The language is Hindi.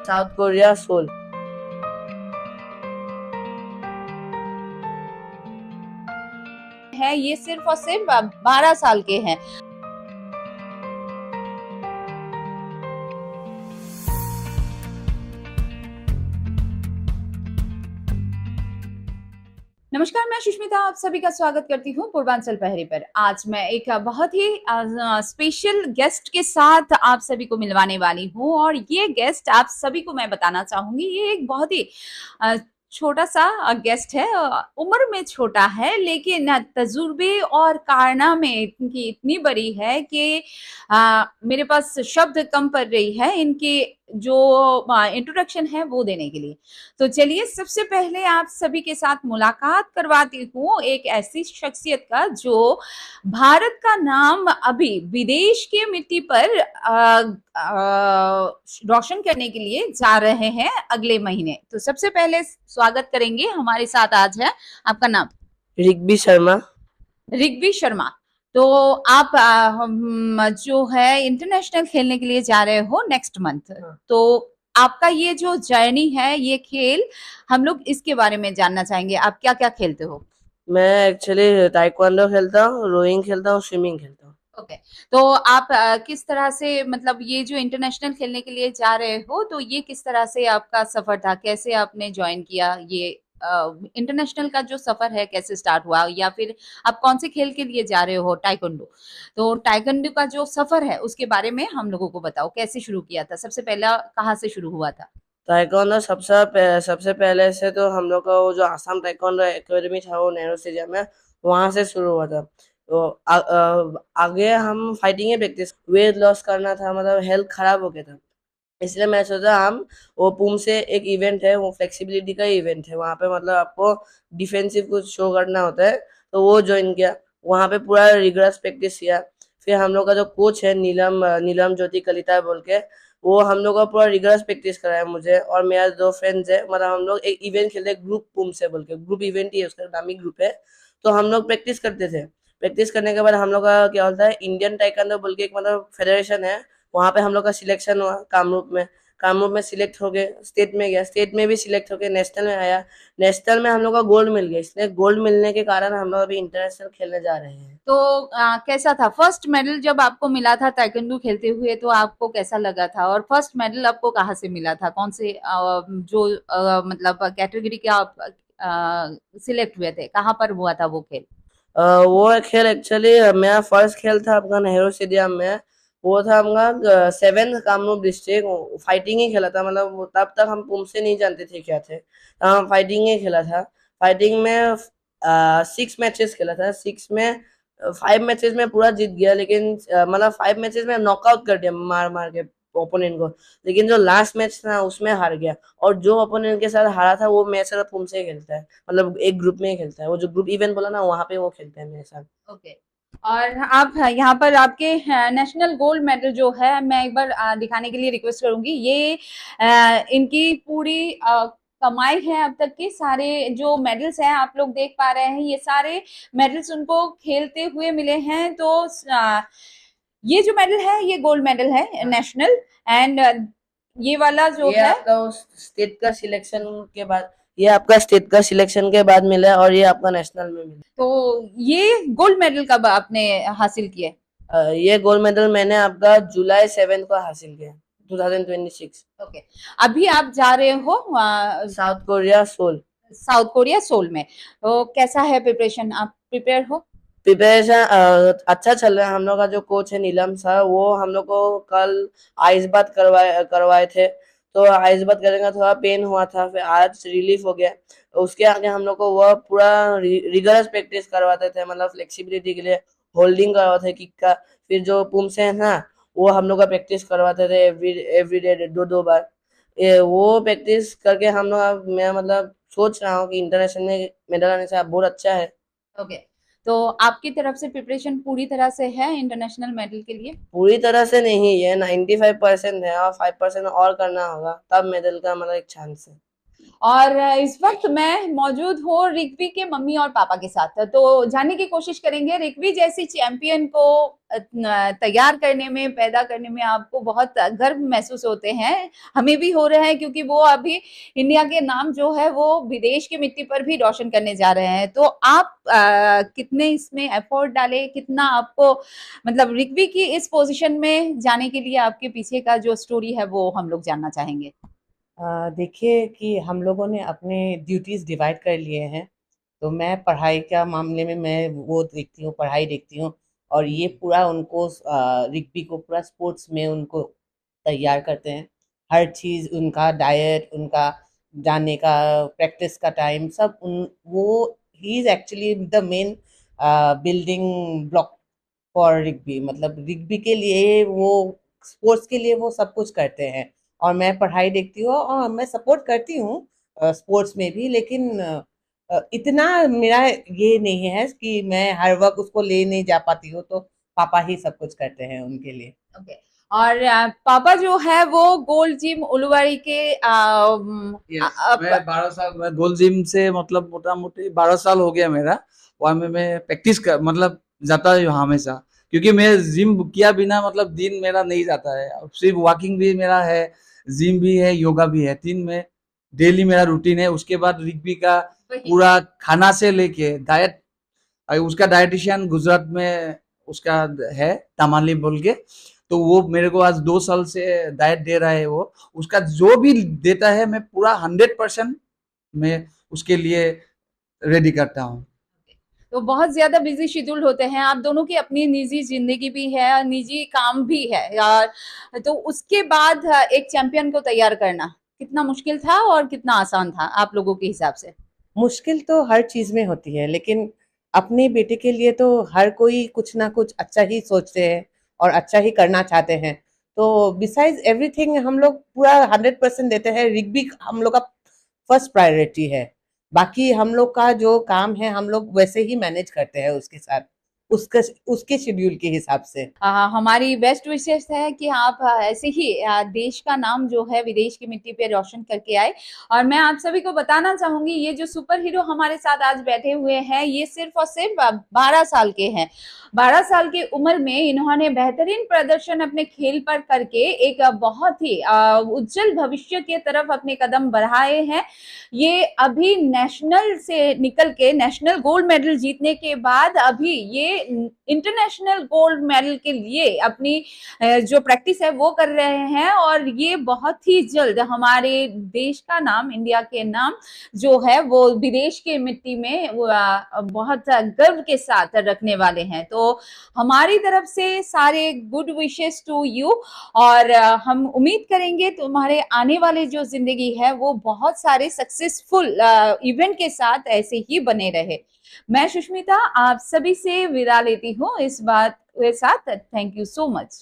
South Korea soul. है ये सिर्फ और सिर्फ 12 साल के हैं। नमस्कार, मैं सुष्मिता आप सभी का स्वागत करती हूँ पूर्वांचल पहरी पर। आज मैं एक बहुत ही स्पेशल गेस्ट के साथ आप सभी को मिलवाने वाली हूँ और ये गेस्ट आप सभी को मैं बताना चाहूंगी, ये एक बहुत ही छोटा सा गेस्ट है। उम्र में छोटा है लेकिन तजुर्बे और कारनामे इनकी इतनी बड़ी है कि मेरे पास शब्द कम पड़ रही है इनकी जो इंट्रोडक्शन है वो देने के लिए। तो चलिए सबसे पहले आप सभी के साथ मुलाकात करवाती हूँ एक ऐसी शख्सियत का जो भारत का नाम अभी विदेश के मिट्टी पर रोशन करने के लिए जा रहे हैं अगले महीने। तो सबसे पहले स्वागत करेंगे, हमारे साथ आज है आपका नाम? ऋग्वी शर्मा। ऋग्वी शर्मा। तो आप जो है इंटरनेशनल खेलने के लिए जा रहे हो नेक्स्ट मंथ। तो आपका ये जो जर्नी है, ये खेल, हम लोग इसके बारे में जानना चाहेंगे। आप क्या क्या खेलते हो? मैं एक्चुअली ताइक्वांडो खेलता हूँ, रोइंग खेलता हूँ, स्विमिंग खेलता हूँ। ओके। तो आप किस तरह से, मतलब ये जो इंटरनेशनल खेलने के लिए जा रहे हो, तो ये किस तरह से आपका सफर था? कैसे आपने ज्वाइन किया? ये इंटरनेशनल का जो सफर है कैसे स्टार्ट हुआ, या फिर आप कौन से खेल के लिए जा रहे हो? टाइकोंडो। तो टाइकोंडो का जो सफर है उसके बारे में हम लोगों को बताओ, कैसे शुरू किया था? सबसे पहला कहाँ से शुरू हुआ था? ताइक्वांडो सबसे पहले से तो हम लोग का वो जो आसाम ताइक्वांडो एकेडमी था वो नेहरू स्टेडियम में, वहां से शुरू हुआ था। तो आगे हम फाइटिंग ही प्रैक्टिस, वेट लॉस करना था, मतलब हेल्थ खराब हो गया था, इसलिए मैं सोचा हम वो पुम से एक इवेंट है, वो फ्लेक्सिबिलिटी का इवेंट है, वहाँ पे मतलब आपको डिफेंसिव कुछ शो करना होता है, तो वो ज्वाइन किया। वहाँ पे पूरा रिगरस प्रैक्टिस किया। फिर हम लोग का जो कोच है नीलम नीलम ज्योति कलिता बोल के, वो हम लोग का पूरा रिगरस प्रैक्टिस कराया मुझे और मेरा दो फ्रेंड्स है, मतलब हम लोग एक इवेंट खेलते हैं ग्रुप पुम से बोल के, ग्रुप इवेंट ही है, उसका नाम ही ग्रुप है। तो हम लोग प्रैक्टिस करते थे। प्रैक्टिस करने के बाद हम लोग का क्या होता है, इंडियन टाइकोंडो बोल के एक मतलब फेडरेशन है, वहाँ पे हम लोग का सिलेक्शन हुआ कामरूप में। कामरूप में सिलेक्ट हो गए, स्टेट में गया, स्टेट में भी सिलेक्ट हो गए, नेशनल में आया, नेशनल में हम लोग का गोल्ड मिल गया। इसलिए गोल्ड मिलने के कारण हम लोग अभी इंटरनेशनल खेलने जा रहे हैं। तो कैसा था फर्स्ट मेडल जब आपको मिला था ताइक्वांडो खेलते हुए? तो आपको कैसा लगा था? और फर्स्ट मेडल आपको कहाँ से मिला था? कौन से जो मतलब कैटेगरी के आप सिलेक्ट हुए थे? कहाँ पर हुआ था वो खेल? वो खेल एक्चुअली मेरा फर्स्ट खेल था आपका नेहरू स्टेडियम में। वो था आपका 7th कामरूप डिस्ट्रिक्ट, फाइटिंग ही खेला था, मतलब तब तक हम पुम से नहीं जानते थे क्या थे, तो हम फाइटिंग ही खेला था। फाइटिंग में 6 मैचेस खेला था, 6 में 5 मैचेस में पूरा जीत गया, लेकिन मतलब 5 मैचेस में नॉकआउट कर दिया मार मार के ओपोनेंट को, लेकिन जो लास्ट मैच था उसमें हार गया। और जो ओपोनेंट के साथ हारा था वो मैच सिर्फ पुम से खेलता है, मतलब एक ग्रुप में ही खेलता है, वो जो ग्रुप इवेंट बोला ना वहाँ पे वो खेलते हैं मेरे साथ। ओके। और आप यहाँ पर आपके नेशनल गोल्ड मेडल जो है, मैं एक बार दिखाने के लिए रिक्वेस्ट करूंगी। ये इनकी पूरी कमाई है अब तक के सारे जो मेडल्स हैं, आप लोग देख पा रहे हैं, ये सारे मेडल्स उनको खेलते हुए मिले हैं। तो ये जो मेडल है ये गोल्ड मेडल है नेशनल। एंड ये वाला जो ये है, आपका उस स्टेट का सिलेक्शन के बाद, ये आपका स्टेट का सिलेक्शन के बाद मिला है और ये आपका नेशनल में मिला तो ये गोल्ड मेडल कब आपने हासिल किया? है। ये गोल्ड मेडल मैंने आपका जुलाई 7 को हासिल किया, 2026। ओके। अभी आप जा रहे हो South Korea Seoul. South Korea Seoul में। तो कैसा है प्रिपरेशन? आप प्रिपेयर हो? प्रिपरेशन अच्छा चल रहा है। हम लोग का जो कोच है नीलम सर, वो हम लोग को कल आइस बात करवाए थे, तो आइस बात करने का थोड़ा पेन हुआ था, फिर आज रिलीफ हो गया। उसके आगे हम लोग को वह पूरा रिगरस प्रैक्टिस करवाते थे, मतलब फ्लेक्सिबिलिटी के लिए होल्डिंग करवाते थे किक का। फिर जो पुम से है ना, वो हम लोग का प्रैक्टिस करवाते थे एवरी डे 2-2 बार। वो प्रैक्टिस करके हम लोग, मैं मतलब सोच रहा हूँ कि इंटरनेशनल में मेडल आने से बहुत अच्छा है। ओके। तो आपकी तरफ से प्रिपरेशन पूरी तरह से है इंटरनेशनल मेडल के लिए? पूरी तरह से नहीं है, 95% है, और 5% और करना होगा, तब मेडल का मतलब एक चांस है। और इस वक्त मैं मौजूद हूँ रिग्बी के मम्मी और पापा के साथ, तो जानने की कोशिश करेंगे रिग्बी जैसी चैंपियन को तैयार करने में, पैदा करने में आपको बहुत गर्व महसूस होते हैं, हमें भी हो रहा है, क्योंकि वो अभी इंडिया के नाम जो है वो विदेश की मिट्टी पर भी रोशन करने जा रहे हैं। तो आप कितने इसमें एफर्ट डाले, कितना आपको मतलब रिग्बी की इस पोजीशन में जाने के लिए आपके पीछे का जो स्टोरी है वो हम लोग जानना चाहेंगे। देखिए कि हम लोगों ने अपने ड्यूटीज़ डिवाइड कर लिए हैं। तो मैं पढ़ाई का मामले में मैं वो देखती हूँ, पढ़ाई देखती हूँ और ये पूरा उनको रिग्बी को पूरा स्पोर्ट्स में उनको तैयार करते हैं। हर चीज़ उनका डाइट, उनका जाने का, प्रैक्टिस का टाइम सब उन वो he is actually the main building block for Rigby. मतलब रिग्बी के लिए वो स्पोर्ट्स के लिए वो सब कुछ करते हैं और मैं पढ़ाई देखती हूँ और मैं सपोर्ट करती हूँ स्पोर्ट्स में भी, लेकिन इतना मेरा ये नहीं है कि मैं हर वक्त उसको ले नहीं जा पाती हूँ, तो पापा ही सब कुछ करते हैं उनके लिए। ओके। और पापा जो है वो गोल्ड जिम उलुवाड़ी के यस, मैं 12 साल मैं गोल्ड जिम से मतलब मोटा मोटी 12 साल हो गया मेरा। वहाँ में मैं प्रैक्टिस कर मतलब जाता है हमेशा, क्योंकि मैं जिम किया बिना मतलब दिन मेरा नहीं जाता है। अब सिर्फ वॉकिंग भी मेरा है, जिम भी है, योगा भी है, तीन में डेली मेरा रूटीन है। उसके बाद रिग्बी का वही। पूरा खाना से लेके डाइट, उसका डायटिशियन गुजरात में उसका है, तमाली बोल के। तो वो मेरे को आज 2 साल से डाइट दे रहा है। वो उसका जो भी देता है मैं पूरा 100% मैं उसके लिए रेडी करता हूँ। तो बहुत ज्यादा बिजी शेड्यूल होते हैं आप दोनों की, अपनी निजी जिंदगी भी है और निजी काम भी है यार। तो उसके बाद एक चैंपियन को तैयार करना कितना मुश्किल था और कितना आसान था आप लोगों के हिसाब से? मुश्किल तो हर चीज़ में होती है, लेकिन अपने बेटे के लिए तो हर कोई कुछ ना कुछ अच्छा ही सोचते हैं और अच्छा ही करना चाहते हैं। तो बिसाइड्स एवरीथिंग हम लोग पूरा 100% देते हैं। रिग्बी हम लोग का फर्स्ट प्रायोरिटी है। बाकी हम लोग का जो काम है हम लोग वैसे ही मैनेज करते हैं उसके साथ, उसका उसके शेड्यूल के हिसाब से। हमारी बेस्ट विशेष है कि आप ऐसे ही देश का नाम जो है विदेश की मिट्टी पे रोशन करके आए। और मैं आप सभी को बताना चाहूंगी ये जो सुपर हीरो हमारे साथ आज बैठे हुए हैं ये सिर्फ और सिर्फ 12 साल के हैं। 12 साल की उम्र में इन्होंने बेहतरीन प्रदर्शन अपने खेल पर करके एक बहुत ही उज्जवल भविष्य की तरफ अपने कदम बढ़ाए हैं। ये अभी नेशनल से निकल के नेशनल गोल्ड मेडल जीतने के बाद अभी ये इंटरनेशनल गोल्ड मेडल के लिए अपनी जो प्रैक्टिस है वो कर रहे हैं। और ये बहुत ही जल्द हमारे देश का नाम, इंडिया के नाम जो है वो विदेश के मिट्टी में बहुत गर्व के साथ रखने वाले हैं। तो हमारी तरफ से सारे गुड विशेस टू यू। और हम उम्मीद करेंगे तुम्हारे आने वाले जो जिंदगी है वो बहुत सारे सक्सेसफुल इवेंट के साथ ऐसे ही बने रहे। मैं सुष्मिता आप सभी से विदा लेती हूँ इस बात के साथ। Thank you so much.